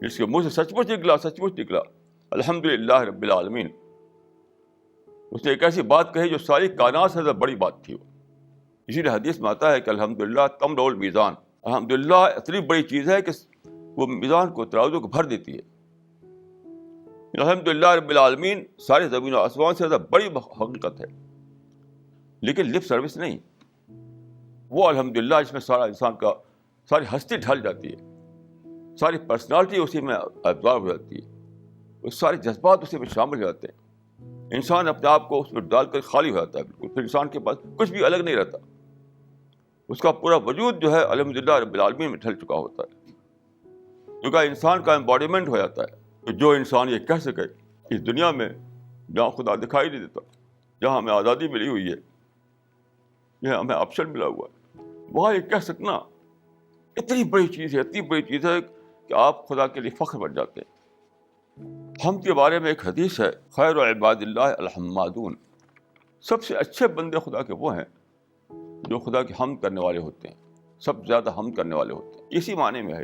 جس کے منہ سے سچ مچ نکلا الحمدللہ رب العالمین. اس نے ایک ایسی بات کہی جو ساری کائنات سے زیادہ بڑی بات تھی. اسی لیے حدیث میں آتا ہے کہ الحمدللہ تملأ المیزان. الحمدللہ اتنی بڑی چیز ہے کہ وہ میزان کو، ترازو کو بھر دیتی ہے. الحمدللہ رب العالمین سارے زمین و آسمان سے زیادہ بڑی حقیقت ہے، لیکن لپ سروس نہیں. وہ الحمدللہ جس میں سارا انسان کا ساری ہستی ڈھل جاتی ہے، ساری پرسنالٹی اسی میں ابزارو ہو جاتی ہے، وہ سارے جذبات اسی میں شامل ہو جاتے ہیں. انسان اپنے آپ کو اس میں ڈال کر خالی ہو جاتا ہے بالکل. پھر انسان کے پاس کچھ بھی الگ نہیں رہتا. اس کا پورا وجود جو ہے الحمدللہ رب العالمین میں ڈھل چکا ہوتا ہے، کیونکہ انسان کا امباڈیمنٹ ہو جاتا ہے. کہ جو انسان یہ کہہ سکے اس دنیا میں جہاں خدا دکھائی نہیں دیتا، جہاں ہمیں آزادی ملی ہوئی ہے، یہ ہمیں آپشن ملا ہوا ہے، وہاں یہ کہہ سکنا اتنی بڑی چیز ہے، اتنی بڑی چیز ہے کہ آپ خدا کے لیے فخر بن جاتے ہیں. حمد کے بارے میں ایک حدیث ہے، خیر عباد اللہ الحمادون. سب سے اچھے بندے خدا کے وہ ہیں جو خدا کی حمد کرنے والے ہوتے ہیں، سب سے زیادہ حمد کرنے والے ہوتے ہیں. اسی معنی میں ہے.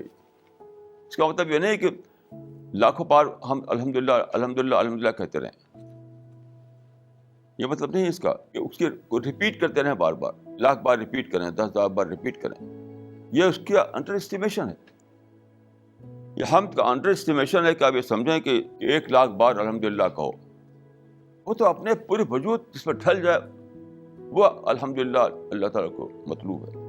اس کا مطلب یہ نہیں کہ لاکھوں بار ہم الحمدللہ الحمدللہ الحمدللہ کہتے رہیں. یہ مطلب نہیں اس کا کہ اس کو ریپیٹ کرتے رہیں، بار بار لاکھ بار ریپیٹ کریں، 10,000 بار ریپیٹ کریں. یہ اس کی انڈر اسٹیمیشن ہے. یہ حمد کا انڈر اسٹیمیشن ہے کہ آپ یہ سمجھیں کہ 1,00,000 بار الحمدللہ کہو. وہ تو اپنے پورے وجود جس پر ڈھل جائے وہ الحمدللہ اللہ تعالیٰ کو مطلوب ہے.